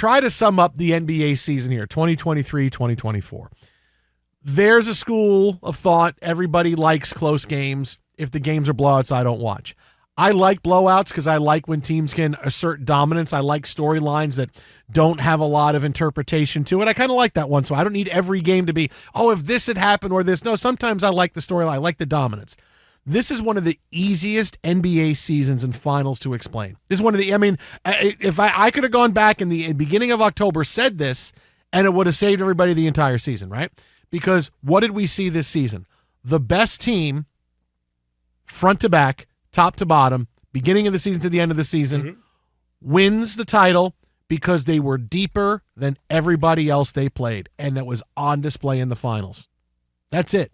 try to sum up the NBA season here, 2023-2024. There's a school of thought. Everybody likes close games. If the games are blowouts, I don't watch. I like blowouts because I like when teams can assert dominance. I like storylines that don't have a lot of interpretation to it. I kind of like that one, so I don't need every game to be, oh, if this had happened or this. No, sometimes I like the storyline. I like the dominance. This is one of the easiest NBA seasons and finals to explain. This is one of the, if I could have gone back in the beginning of October, said this, and it would have saved everybody the entire season, right? Because what did we see this season? The best team, front to back, top to bottom, beginning of the season to the end of the season, wins the title because they were deeper than everybody else they played, and that was on display in the finals. That's it.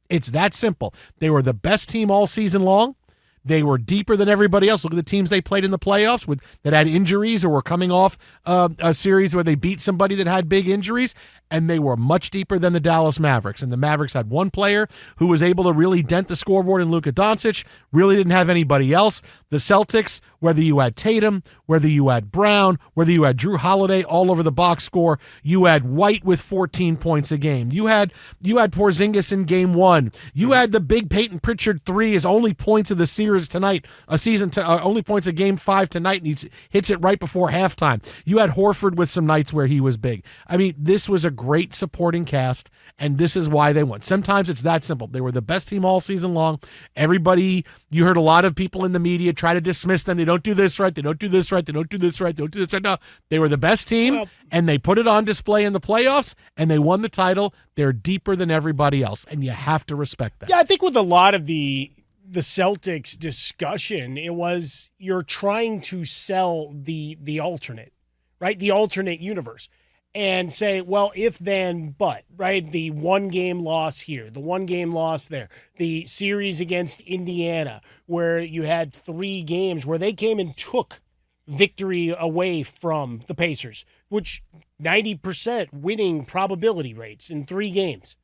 It's that simple. They were the best team all season long. They were deeper than everybody else. Look at the teams they played in the playoffs that had injuries or were coming off a series where they beat somebody that had big injuries, and they were much deeper than the Dallas Mavericks. And the Mavericks had one player who was able to really dent the scoreboard in Luka Doncic, really didn't have anybody else. The Celtics, whether you had Tatum, whether you had Brown, whether you had Drew Holiday all over the box score, you had White with 14 points a game. You had Porzingis in game one. You had the big Peyton Pritchard three, his only points of the series tonight, only points of game 5 tonight, and he hits it right before halftime. You had Horford with some nights where he was big. I mean, this was a great supporting cast, and this is why they won. Sometimes it's that simple. They were the best team all season long. Everybody, you heard a lot of people in the media try to dismiss them. They don't do this right. They don't do this right. They don't do this right. They don't do this right. No, they were the best team, and they put it on display in the playoffs, and they won the title. They're deeper than everybody else, and you have to respect that. Yeah, I think with a lot of the Celtics discussion, it was you're trying to sell the alternate, right? The alternate universe. And say, well, if then, but, right? The one game loss here, the one game loss there, the series against Indiana, where you had 3 games where they came and took victory away from the Pacers, which 90% winning probability rates in 3 games.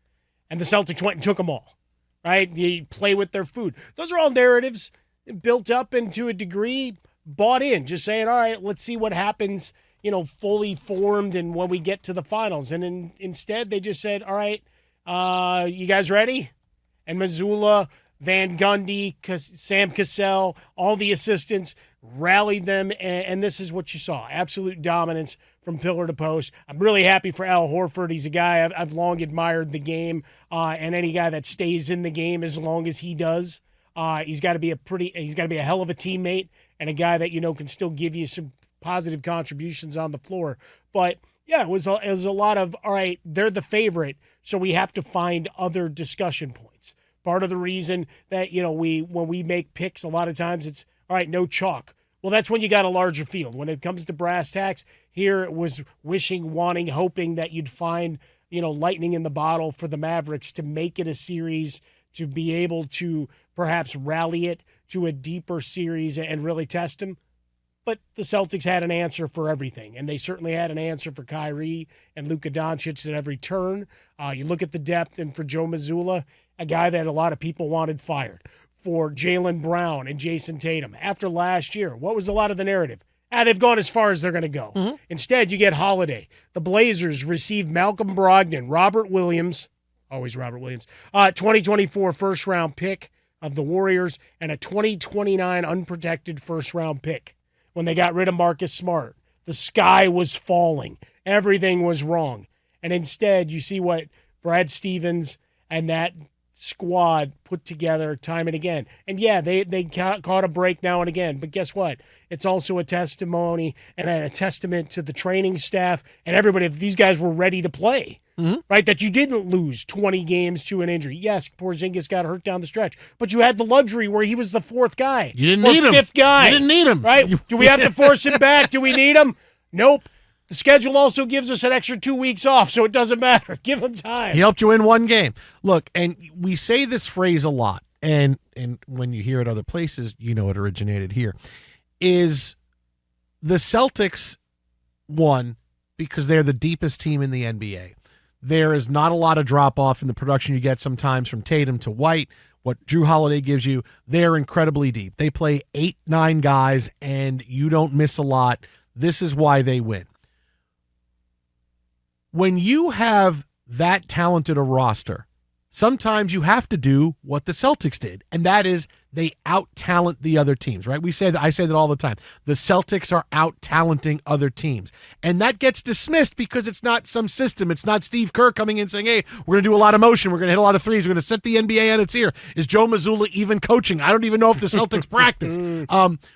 And the Celtics went and took them all, right? You play with their food. Those are all narratives built up and to a degree bought in, just saying, all right, let's see what happens, fully formed and when we get to the finals. And instead they just said, all right, you guys ready? And Missoula, Van Gundy, Sam Cassell, all the assistants rallied them, and this is what you saw. Absolute dominance from pillar to post. I'm really happy for Al Horford. He's a guy I've long admired the game, and any guy that stays in the game as long as he does. He's got to be a hell of a teammate and a guy that can still give you some positive contributions on the floor. But yeah, it was a lot of, all right, they're the favorite, so we have to find other discussion points. Part of the reason that, when we make picks, a lot of times it's, all right, no chalk. Well, that's when you got a larger field. When it comes to brass tacks, here it was wishing, wanting, hoping that you'd find, lightning in the bottle for the Mavericks to make it a series, to be able to perhaps rally it to a deeper series and really test them. But the Celtics had an answer for everything, and they certainly had an answer for Kyrie and Luka Doncic at every turn. You look at the depth, and for Joe Mazzulla, a guy that a lot of people wanted fired. For Jaylen Brown and Jason Tatum. After last year, what was a lot of the narrative? They've gone as far as they're going to go. Mm-hmm. Instead, you get Holiday. The Blazers receive Malcolm Brogdon, Robert Williams, always Robert Williams, 2024 first-round pick of the Warriors, and a 2029 unprotected first-round pick. When they got rid of Marcus Smart, the sky was falling. Everything was wrong. And instead, you see what Brad Stevens and that squad put together time and again. And yeah, they caught a break now and again. But guess what? It's also a testimony and a testament to the training staff and everybody. These guys were ready to play. Mm-hmm. Right? That you didn't lose 20 games to an injury. Yes, Porzingis got hurt down the stretch, but you had the luxury where he was the 4th guy. You didn't need him. 5th guy. You didn't need him. Right? Do we have to force him back? Do we need him? Nope. The schedule also gives us an extra 2 weeks off, so it doesn't matter. Give him time. He helped you win one game. Look, and we say this phrase a lot, and when you hear it other places, it originated here, is the Celtics won because they're the deepest team in the NBA. There is not a lot of drop-off in the production you get sometimes from Tatum to White. What Drew Holiday gives you, they're incredibly deep. They play 8-9 guys, and you don't miss a lot. This is why they win. when you have that talented a roster, sometimes you have to do what the Celtics did, and that is they out-talent the other teams, right? I say that all the time. The Celtics are out-talenting other teams, and that gets dismissed because it's not some system. It's not Steve Kerr coming in saying, hey, we're going to do a lot of motion. We're going to hit a lot of threes. We're going to set the NBA on its ear. Is Joe Mazzulla even coaching? I don't even know if the Celtics practice.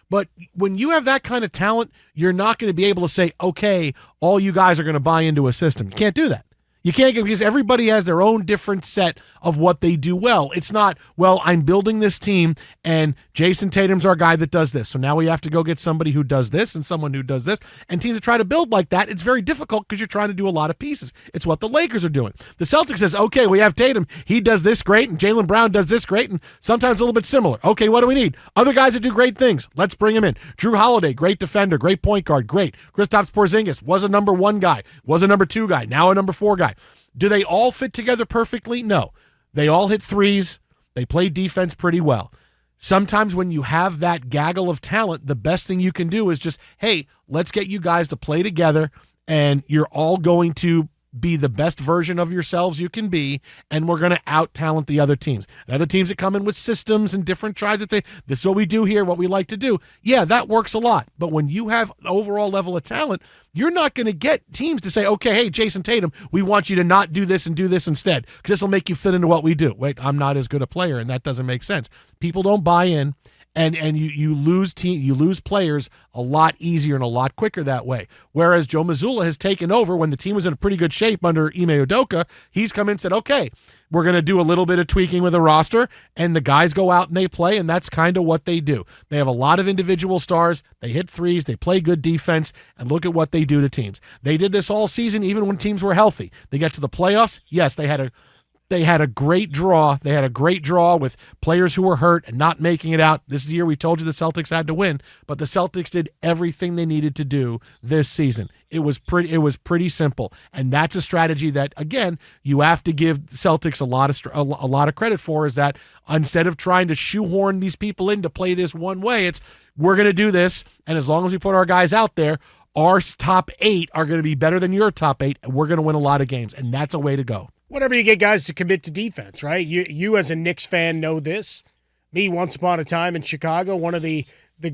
But when you have that kind of talent, you're not going to be able to say, okay, all you guys are going to buy into a system. You can't do that. You can't, because everybody has their own different set of what they do well. It's not, well, I'm building this team and Jason Tatum's our guy that does this. So now we have to go get somebody who does this and someone who does this. And teams that try to build like that, it's very difficult because you're trying to do a lot of pieces. It's what the Lakers are doing. The Celtics says, okay, we have Tatum. He does this great, and Jaylen Brown does this great, and sometimes a little bit similar. Okay, what do we need? Other guys that do great things. Let's bring him in. Drew Holiday, great defender, great point guard, great. Kristaps Porzingis was a number 1 guy, was a number 2 guy, now a number 4 guy. Do they all fit together perfectly? No. They all hit threes. They play defense pretty well. Sometimes when you have that gaggle of talent, the best thing you can do is just, hey, let's get you guys to play together, and you're all going to be the best version of yourselves you can be, and we're going to out-talent the other teams. And other teams that come in with systems and different tries that this is what we do here, what we like to do. Yeah, that works a lot. But when you have overall level of talent, you're not going to get teams to say, okay, hey, Jason Tatum, we want you to not do this and do this instead, because this will make you fit into what we do. Wait, I'm not as good a player, and that doesn't make sense. People don't buy in. And you lose players a lot easier and a lot quicker that way. Whereas Joe Mazzulla has taken over when the team was in a pretty good shape under Ime Udoka. He's come in and said, okay, we're going to do a little bit of tweaking with the roster, and the guys go out and they play, and that's kind of what they do. They have a lot of individual stars. They hit threes. They play good defense, and look at what they do to teams. They did this all season even when teams were healthy. They get to the playoffs. Yes, they had a great draw. They had a great draw with players who were hurt and not making it out. This is the year we told you the Celtics had to win, but the Celtics did everything they needed to do this season. It was pretty simple, and that's a strategy that, again, you have to give the Celtics a lot of credit for. Is that instead of trying to shoehorn these people in to play this one way, it's we're going to do this, and as long as we put our guys out there, our top 8 are going to be better than your top 8, and we're going to win a lot of games, and that's a way to go. Whenever you get guys to commit to defense, right? You as a Knicks fan know this. Me, once upon a time in Chicago, one of the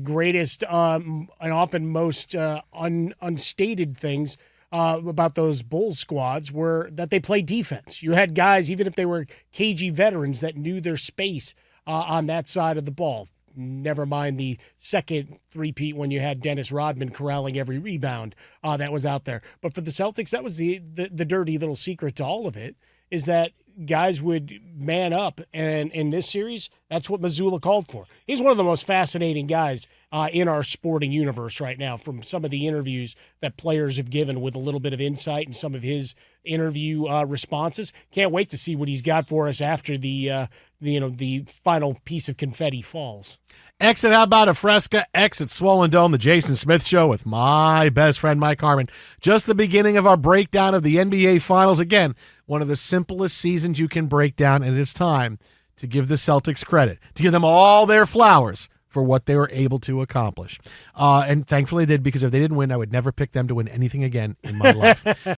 greatest and often most unstated things about those Bulls squads were that they played defense. You had guys, even if they were cagey veterans, that knew their space on that side of the ball. Never mind the second three-peat when you had Dennis Rodman corralling every rebound that was out there. But for the Celtics, that was the dirty little secret to all of it, is that guys would man up. And in this series, that's what Mazzulla called for. He's one of the most fascinating guys in our sporting universe right now, from some of the interviews that players have given with a little bit of insight and some of his interview responses. Can't wait to see what he's got for us after the final piece of confetti falls. Exit How About a Fresca, exit Swollen Dome, the Jason Smith Show with my best friend Mike Harmon. Just the beginning of our breakdown of the NBA Finals. Again, one of the simplest seasons you can break down, and it's time to give the Celtics credit, to give them all their flowers for what they were able to accomplish. And thankfully they did, because if they didn't win, I would never pick them to win anything again in my life.